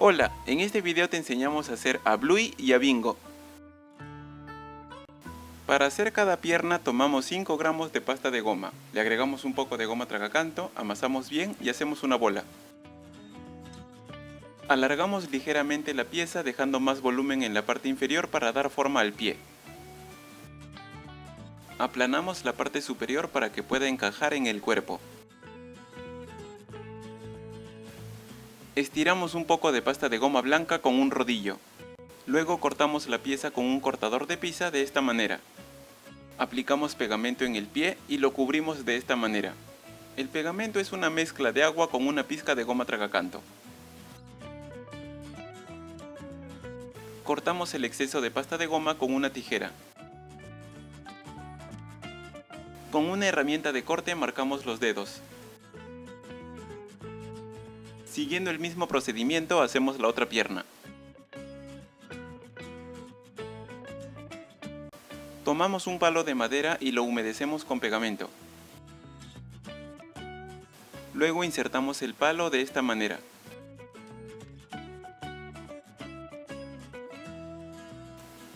Hola, en este video te enseñamos a hacer a Bluey y a Bingo. Para hacer cada pierna tomamos 5 gramos de pasta de goma, le agregamos un poco de goma tragacanto, amasamos bien y hacemos una bola. Alargamos ligeramente la pieza dejando más volumen en la parte inferior para dar forma al pie. Aplanamos la parte superior para que pueda encajar en el cuerpo. Estiramos un poco de pasta de goma blanca con un rodillo. Luego cortamos la pieza con un cortador de pizza de esta manera. Aplicamos pegamento en el pie y lo cubrimos de esta manera. El pegamento es una mezcla de agua con una pizca de goma tragacanto. Cortamos el exceso de pasta de goma con una tijera. Con una herramienta de corte marcamos los dedos. Siguiendo el mismo procedimiento hacemos la otra pierna. Tomamos un palo de madera y lo humedecemos con pegamento. Luego insertamos el palo de esta manera.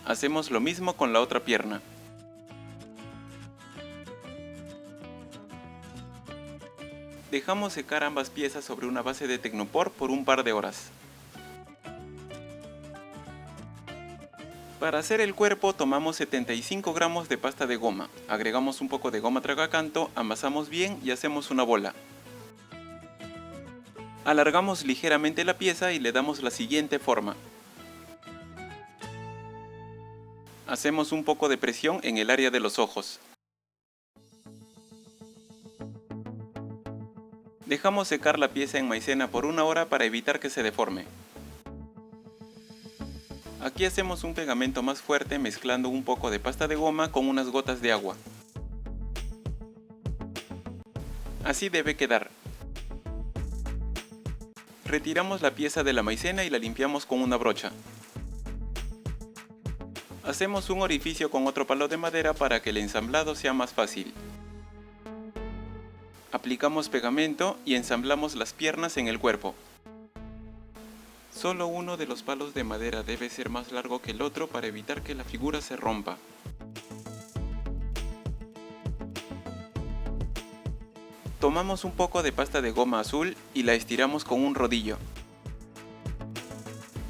Hacemos lo mismo con la otra pierna. Dejamos secar ambas piezas sobre una base de Tecnopor por un par de horas. Para hacer el cuerpo tomamos 75 gramos de pasta de goma, agregamos un poco de goma tragacanto, amasamos bien y hacemos una bola. Alargamos ligeramente la pieza y le damos la siguiente forma. Hacemos un poco de presión en el área de los ojos. Dejamos secar la pieza en maicena por una hora para evitar que se deforme. Aquí hacemos un pegamento más fuerte mezclando un poco de pasta de goma con unas gotas de agua. Así debe quedar. Retiramos la pieza de la maicena y la limpiamos con una brocha. Hacemos un orificio con otro palo de madera para que el ensamblado sea más fácil. Aplicamos pegamento y ensamblamos las piernas en el cuerpo. Solo uno de los palos de madera debe ser más largo que el otro para evitar que la figura se rompa. Tomamos un poco de pasta de goma azul y la estiramos con un rodillo.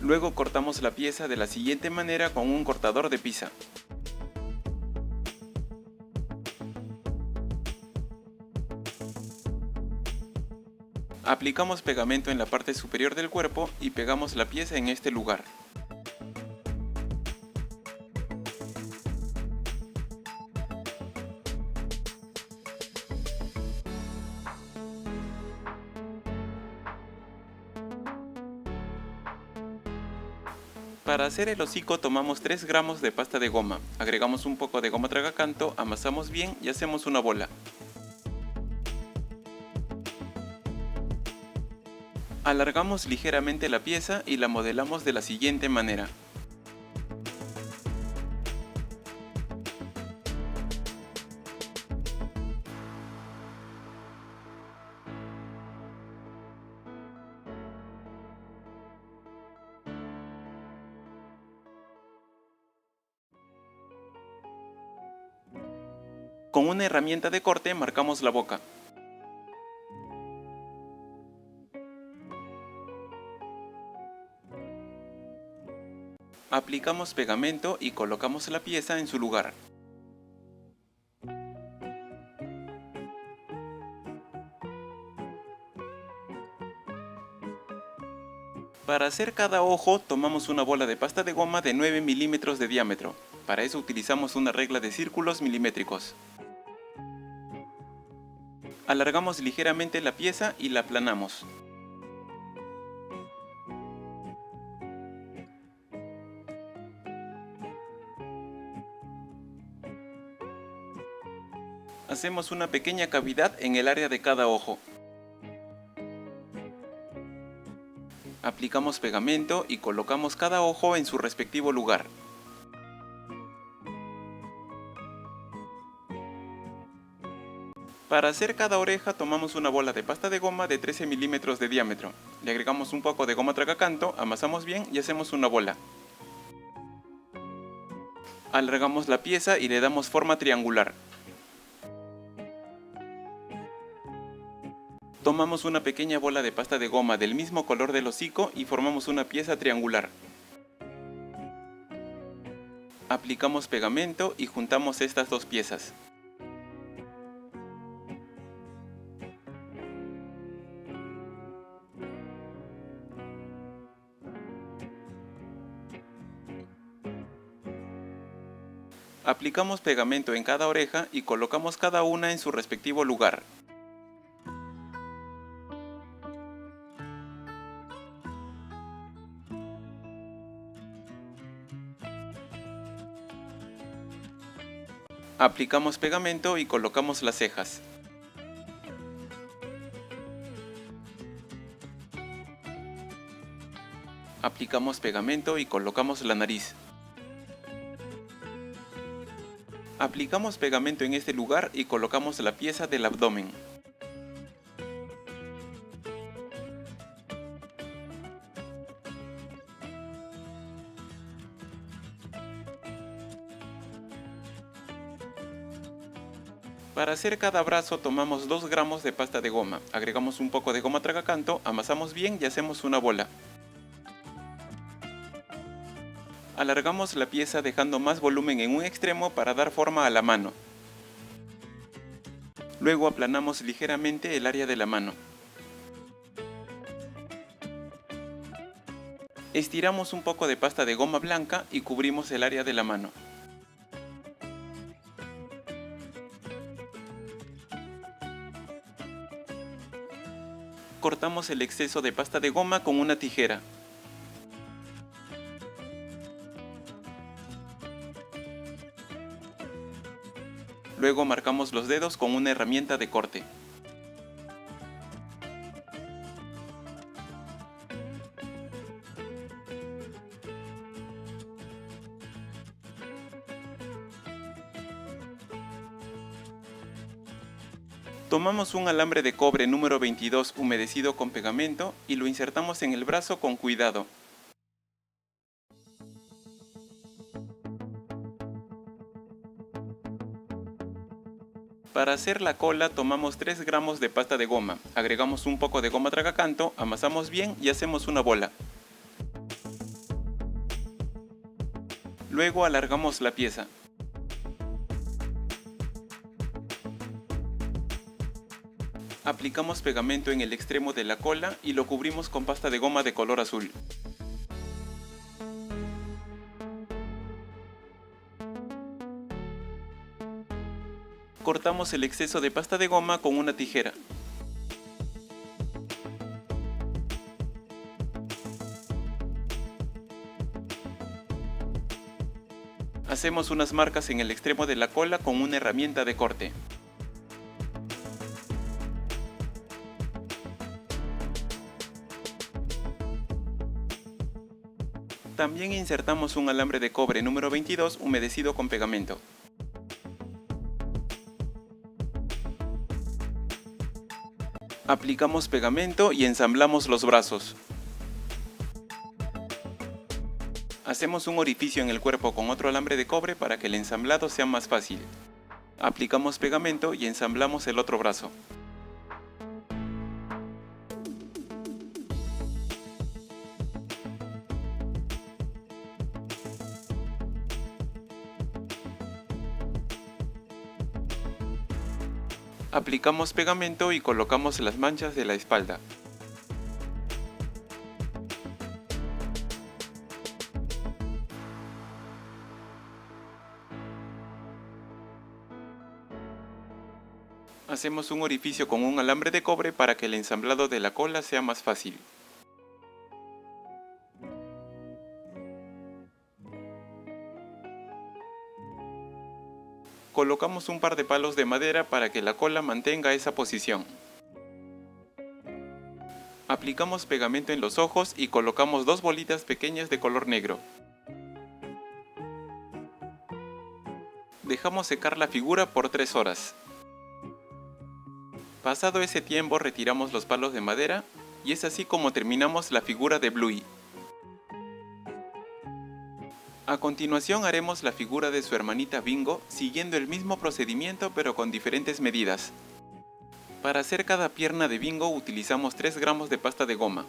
Luego cortamos la pieza de la siguiente manera con un cortador de pizza. Aplicamos pegamento en la parte superior del cuerpo y pegamos la pieza en este lugar. Para hacer el hocico tomamos 3 gramos de pasta de goma, agregamos un poco de goma tragacanto, amasamos bien y hacemos una bola. Alargamos ligeramente la pieza y la modelamos de la siguiente manera. Con una herramienta de corte marcamos la boca. Aplicamos pegamento y colocamos la pieza en su lugar. Para hacer cada ojo tomamos una bola de pasta de goma de 9 milímetros de diámetro. Para eso utilizamos una regla de círculos milimétricos. Alargamos ligeramente la pieza y la aplanamos. Hacemos una pequeña cavidad en el área de cada ojo. Aplicamos pegamento y colocamos cada ojo en su respectivo lugar. Para hacer cada oreja tomamos una bola de pasta de goma de 13 milímetros de diámetro. Le agregamos un poco de goma tragacanto, amasamos bien y hacemos una bola. Alargamos la pieza y le damos forma triangular. Tomamos una pequeña bola de pasta de goma del mismo color del hocico y formamos una pieza triangular. Aplicamos pegamento y juntamos estas dos piezas. Aplicamos pegamento en cada oreja y colocamos cada una en su respectivo lugar. Aplicamos pegamento y colocamos las cejas. Aplicamos pegamento y colocamos la nariz. Aplicamos pegamento en este lugar y colocamos la pieza del abdomen. Para hacer cada brazo tomamos 2 gramos de pasta de goma, agregamos un poco de goma tragacanto, amasamos bien y hacemos una bola. Alargamos la pieza dejando más volumen en un extremo para dar forma a la mano. Luego aplanamos ligeramente el área de la mano. Estiramos un poco de pasta de goma blanca y cubrimos el área de la mano. Cortamos el exceso de pasta de goma con una tijera. Luego marcamos los dedos con una herramienta de corte. Tomamos un alambre de cobre número 22 humedecido con pegamento y lo insertamos en el brazo con cuidado. Para hacer la cola tomamos 3 gramos de pasta de goma, agregamos un poco de goma tragacanto, amasamos bien y hacemos una bola. Luego alargamos la pieza. Aplicamos pegamento en el extremo de la cola y lo cubrimos con pasta de goma de color azul. Cortamos el exceso de pasta de goma con una tijera. Hacemos unas marcas en el extremo de la cola con una herramienta de corte. También insertamos un alambre de cobre número 22 humedecido con pegamento. Aplicamos pegamento y ensamblamos los brazos. Hacemos un orificio en el cuerpo con otro alambre de cobre para que el ensamblado sea más fácil. Aplicamos pegamento y ensamblamos el otro brazo. Aplicamos pegamento y colocamos las manchas de la espalda. Hacemos un orificio con un alambre de cobre para que el ensamblado de la cola sea más fácil. Colocamos un par de palos de madera para que la cola mantenga esa posición. Aplicamos pegamento en los ojos y colocamos 2 bolitas pequeñas de color negro. Dejamos secar la figura por 3 horas. Pasado ese tiempo retiramos los palos de madera y es así como terminamos la figura de Bluey. A continuación haremos la figura de su hermanita Bingo siguiendo el mismo procedimiento pero con diferentes medidas. Para hacer cada pierna de Bingo utilizamos 3 gramos de pasta de goma.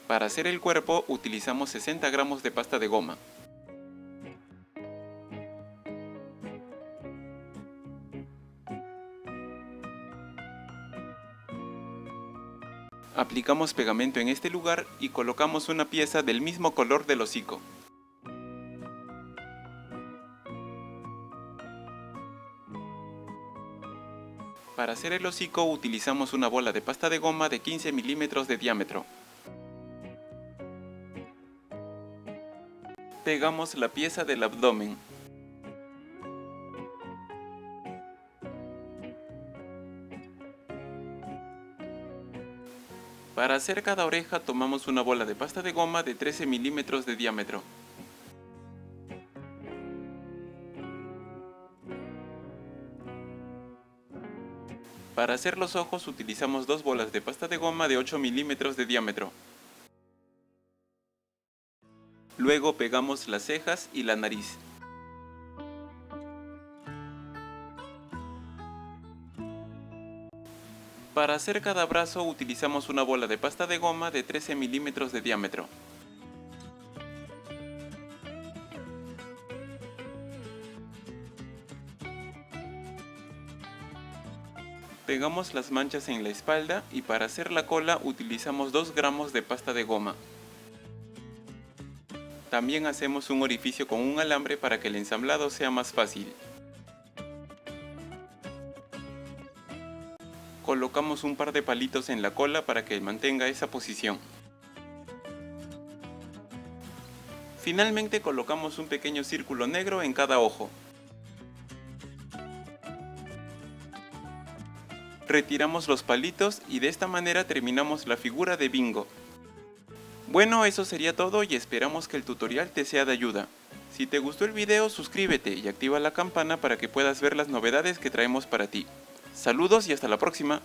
Para hacer el cuerpo utilizamos 60 gramos de pasta de goma. Aplicamos pegamento en este lugar y colocamos una pieza del mismo color del hocico. Para hacer el hocico utilizamos una bola de pasta de goma de 15 milímetros de diámetro. Pegamos la pieza del abdomen. Para hacer cada oreja tomamos una bola de pasta de goma de 13 milímetros de diámetro. Para hacer los ojos utilizamos 2 bolas de pasta de goma de 8 milímetros de diámetro. Luego pegamos las cejas y la nariz. Para hacer cada brazo utilizamos una bola de pasta de goma de 13 milímetros de diámetro. Pegamos las manchas en la espalda y para hacer la cola utilizamos 2 gramos de pasta de goma. También hacemos un orificio con un alambre para que el ensamblado sea más fácil. Colocamos un par de palitos en la cola para que mantenga esa posición. Finalmente colocamos un pequeño círculo negro en cada ojo. Retiramos los palitos y de esta manera terminamos la figura de Bingo. Bueno, eso sería todo y esperamos que el tutorial te sea de ayuda. Si te gustó el video, suscríbete y activa la campana para que puedas ver las novedades que traemos para ti. Saludos y hasta la próxima.